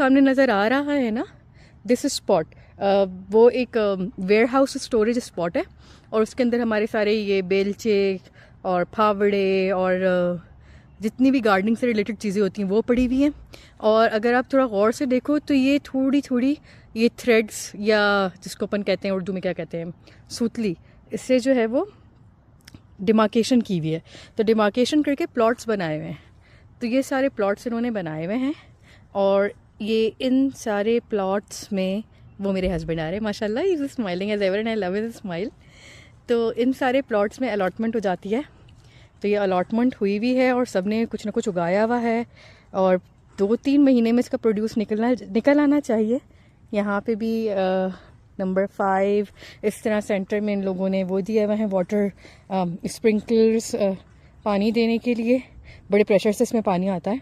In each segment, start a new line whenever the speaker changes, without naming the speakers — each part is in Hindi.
सामने नज़र आ रहा है ना, दिस स्पॉट वो एक वेयर हाउस स्टोरेज स्पॉट है और उसके अंदर हमारे सारे ये बेलचे और फावड़े और जितनी भी गार्डनिंग से रिलेटेड चीज़ें होती हैं वो पड़ी हुई हैं। और अगर आप थोड़ा गौर से देखो तो ये थोड़ी थोड़ी ये थ्रेड्स या जिसको अपन कहते हैं उर्दू में क्या कहते हैं, सूतली, इससे जो है वो डिमार्केशन की हुई है। तो डिमार्केशन करके प्लॉट्स बनाए हुए हैं। तो ये सारे प्लॉट्स इन्होंने बनाए हुए हैं और ये इन सारे प्लॉट्स में वो मेरे हस्बैंड आ रहे हैं माशाल्लाह, he is smiling as ever and I love his smile. तो इन सारे प्लॉट्स में अलॉटमेंट हो जाती है। तो ये अलॉटमेंट हुई हुई है और सब ने कुछ ना कुछ उगाया हुआ है और 2-3 महीने में इसका प्रोड्यूस निकल आना चाहिए। यहाँ पे भी नंबर 5 इस तरह सेंटर में इन लोगों ने वो दिया हुआ है वाटर स्प्रिंकलर्स पानी देने के लिए, बड़े प्रेशर से इसमें पानी आता है।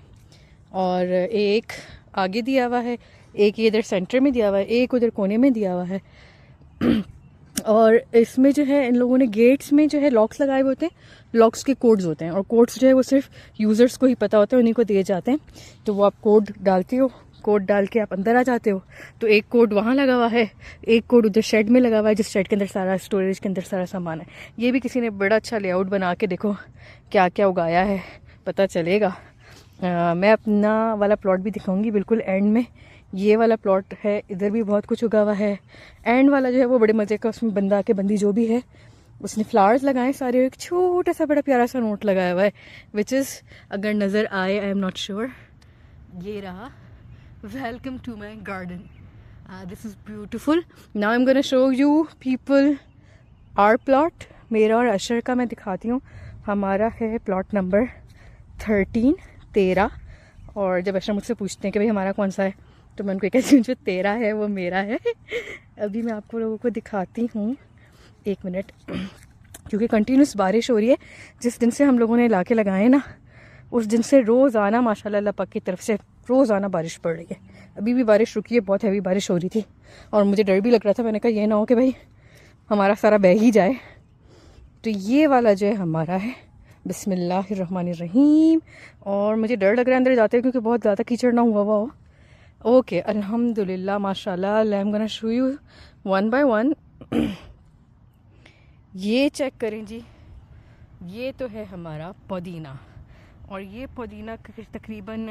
और एक आगे दिया हुआ है, एक ये इधर सेंटर में दिया हुआ है, एक उधर कोने में दिया हुआ है। और इसमें जो है इन लोगों ने गेट्स में जो है लॉक्स लगाए हुए होते हैं, लॉक्स के कोड्स होते हैं और कोड्स जो है वो सिर्फ यूज़र्स को ही पता होता है, उन्हीं को दिए जाते हैं। तो वो आप कोड डालते हो, कोड डाल के आप अंदर आ जाते हो। तो एक कोड वहाँ लगा हुआ है, एक कोड उधर शेड में लगा हुआ है, जिस शेड के अंदर सारा स्टोरेज के अंदर सारा सामान है। ये भी किसी ने बड़ा अच्छा लेआउट बना के देखो क्या क्या उगाया है, पता चलेगा। मैं अपना वाला प्लॉट भी दिखाऊंगी बिल्कुल एंड में। ये वाला प्लॉट है, इधर भी बहुत कुछ उगा हुआ है। एंड वाला जो है वो बड़े मज़े का, उसमें बंदा के बंदी जो भी है उसने फ्लावर्स लगाए सारे, एक छोटा सा बड़ा प्यारा सा नोट लगाया हुआ है विच इज़ अगर नज़र आए, आई एम नॉट श्योर, ये रहा, welcome to my garden, this is beautiful. Now I am gonna show you people our plot. मेरा और अशर का मैं दिखाती हूँ। हमारा है प्लॉट नंबर 13 और जब अशर मुझसे पूछते हैं कि भाई हमारा कौन सा है तो मैं उनको कहती हूँ जो 13 है वो मेरा है। अभी मैं आपको लोगों को दिखाती हूँ, 1 मिनट, क्योंकि कंटिन्यूस बारिश हो रही है। जिस दिन से हम लोगों ने इलाके लगाए ना उस दिन से रोज़ाना माशाल्लाह अल्लाह पाक की तरफ से रोज़ाना बारिश पड़ रही है। अभी भी बारिश रुकी है, बहुत हैवी बारिश हो रही थी और मुझे डर भी लग रहा था। मैंने कहा ये ना हो कि भाई हमारा सारा बह ही जाए। तो ये वाला जो है हमारा है, बिस्मिल्लाहिर्रहमानिर्रहीम। और मुझे डर लग रहा है अंदर जाते हैं क्योंकि बहुत ज़्यादा कीचड़ ना हुआ हो। ओके, अल्हम्दुलिल्लाह माशाल्लाह। आई am gonna show you one by one. ये चेक करें जी, ये तो है हमारा पुदीना और ये पुदीना तकरीबन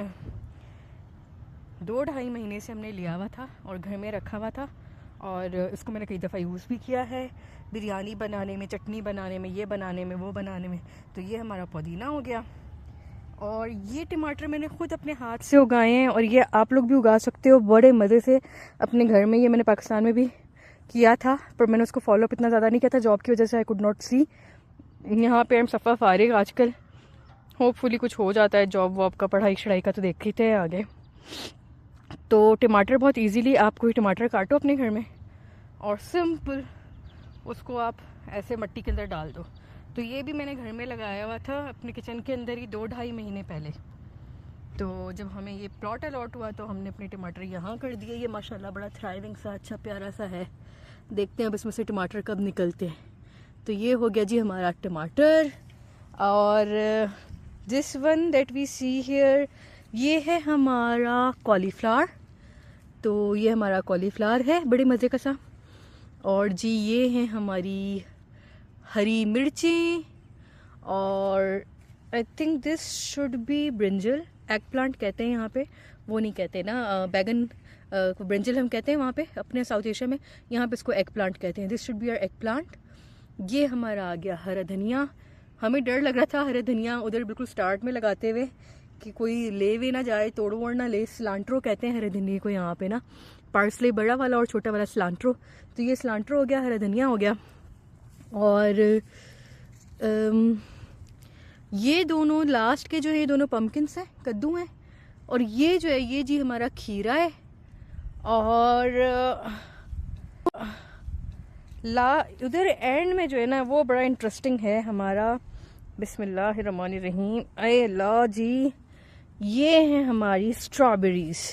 2-2.5 महीने से हमने लिया हुआ था और घर में रखा हुआ था और इसको मैंने कई दफ़ा यूज़ भी किया है, बिरयानी बनाने में, चटनी बनाने में, ये बनाने में, वो बनाने में। तो ये हमारा पुदीना हो गया। और ये टमाटर मैंने ख़ुद अपने हाथ से उगाए हैं और ये आप लोग भी उगा सकते हो बड़े मज़े से अपने घर में। ये मैंने पाकिस्तान में भी किया था पर मैंने उसको फॉलोअप इतना ज़्यादा नहीं किया था, जॉब की वजह से आई कुड नॉट सी। यहाँ पे हम सफ़ा फारिग आजकल, होपफुली कुछ हो जाता है जॉब वॉब का, पढ़ाई शढ़ाई का तो देखते हैं आगे। तो टमाटर बहुत इजीली आप कोई टमाटर काटो अपने घर में और सिंपल उसको आप ऐसे मिट्टी के अंदर डाल दो। तो ये भी मैंने घर में लगाया हुआ था अपने किचन के अंदर ही 2-2.5 महीने पहले। तो जब हमें ये प्लॉट अलॉट हुआ तो हमने अपने टमाटर यहाँ कर दिए। ये माशाल्लाह बड़ा थ्राइविंग सा अच्छा प्यारा सा है। देखते हैं अब इसमें से टमाटर कब निकलते हैं। तो ये हो गया जी हमारा टमाटर। और this one that we see here, ये है हमारा कॉलीफ्लावर। तो ये हमारा कॉलीफ्लावर है बड़े मज़े का सा। और जी ये हैं हमारी हरी मिर्ची और I think this should B brinjal, egg plant कहते हैं यहाँ पे, वो नहीं कहते ना बैगन, ब्रिंजल हम कहते हैं वहाँ पे अपने साउथ एशिया में, यहाँ पे इसको एग प्लांट कहते हैं। This should be our egg plant. ये हमारा आ गया हरा धनिया। हमें डर लग रहा था हरा धनिया उधर बिल्कुल स्टार्ट में लगाते हुए कि कोई ले वे ना जाए, तोड़ वोड़ ना ले। सिलांट्रो कहते हैं हरे धनिया को यहाँ पे ना, पार्सले बड़ा वाला और छोटा वाला सिलांट्रो। तो ये सिलांट्रो हो गया, हरा धनिया हो गया। और ये दोनों लास्ट के जो है ये दोनों पम्पकिन्स हैं, कद्दू हैं। और ये जो है ये जी हमारा खीरा है। और उधर एंड में जो है ना वो बड़ा इंटरेस्टिंग है हमारा, बिस्मिल्लाहिर्रहमानिर्रहीम, अरे अल्लाह जी, ये हैं हमारी स्ट्रॉबेरीज़।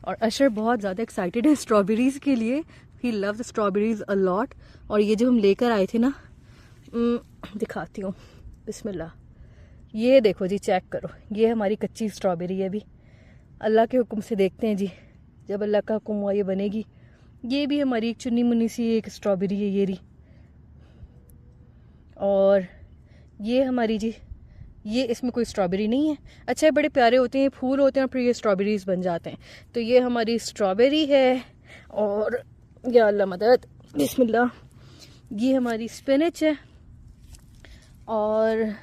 और अशर बहुत ज़्यादा एक्साइटेड है स्ट्रॉबेरीज़ के लिए, ही लव स्ट्रॉबेरीज़ अ लॉट। और ये जो हम लेकर आए थे ना, दिखाती हूँ, बिस्मिल्लाह, ये देखो जी, चेक करो, ये हमारी कच्ची स्ट्रॉबेरी है। अभी अल्लाह के हुक्म से देखते हैं जी जब अल्लाह का हुक्म हुआ ये बनेगी। ये भी हमारी एक चुन्नी मुन्नी सी एक स्ट्रॉबेरी है ये रही। और ये हमारी जी, ये इसमें कोई स्ट्रॉबेरी नहीं है। अच्छा, बड़े प्यारे होते हैं, फूल होते हैं और फिर ये स्ट्रॉबेरीज बन जाते हैं। तो ये हमारी स्ट्रॉबेरी है। और या अल्लाह मदद, बिस्मिल्लाह, ये हमारी स्पिनच है। और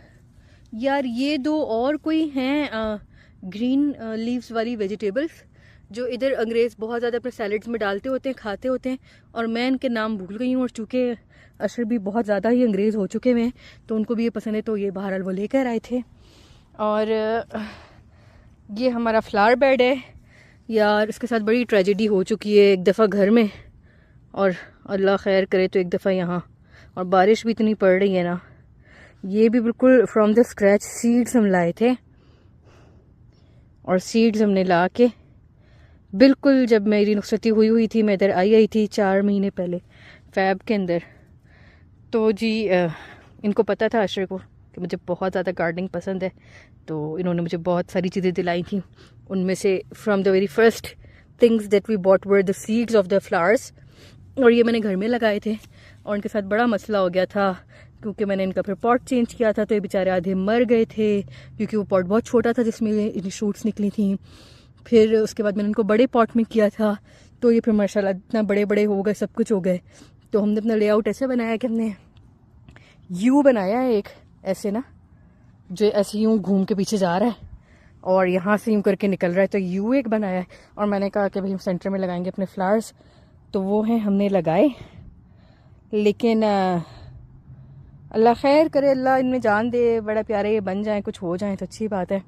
यार ये दो और कोई हैं ग्रीन लीव्स वाली वेजिटेबल्स जो इधर अंग्रेज़ बहुत ज़्यादा अपने सैलड्स में डालते होते हैं, खाते होते हैं, और मैं इनके नाम भूल गई हूँ। और चूँकि अशर भी बहुत ज़्यादा ही अंग्रेज़ हो चुके हैं तो उनको भी ये पसंद है, तो ये बहरहाल वो लेकर आए थे। और ये हमारा फ्लावर बेड है। यार इसके साथ बड़ी ट्रेजेडी हो चुकी है, एक दफ़ा घर में और अल्लाह खैर करे तो एक दफ़ा यहाँ, और बारिश भी इतनी पड़ रही है ना। ये भी बिल्कुल फ्रॉम द स्क्रैच सीड्स हम लाए थे, और सीड्स हमने ला के बिल्कुल जब मेरी रुखसती हुई थी, मैं इधर आई थी 4 महीने पहले फैब के अंदर। तो जी इनको पता था अशर को कि मुझे बहुत ज़्यादा गार्डनिंग पसंद है, तो इन्होंने मुझे बहुत सारी चीज़ें दिलाई थी। उनमें से from the very first things that we bought were the seeds of the flowers, और ये मैंने घर में लगाए थे। और इनके साथ बड़ा मसला हो गया था क्योंकि मैंने इनका फिर पॉट चेंज किया था, तो ये बेचारे आधे मर गए थे क्योंकि वो पॉट बहुत छोटा था जिसमें इनकी शूट्स निकली थी। फिर उसके बाद मैंने इनको बड़े पॉट में किया था, तो ये फिर माशाल्लाह इतना बड़े बड़े हो गए, सब कुछ हो गए। तो हमने अपना लेआउट ऐसे बनाया कि हमने यू बनाया है एक ऐसे ना, जो ऐसे यूँ घूम के पीछे जा रहा है और यहाँ से यूँ करके निकल रहा है, तो यू एक बनाया है। और मैंने कहा कि भाई हम सेंटर में लगाएंगे अपने फ्लावर्स, तो वो हैं हमने लगाए। लेकिन अल्लाह खैर करे, अल्लाह इनमें जान दे, बड़ा प्यारे ये बन जाएं, कुछ हो जाएं तो अच्छी बात है।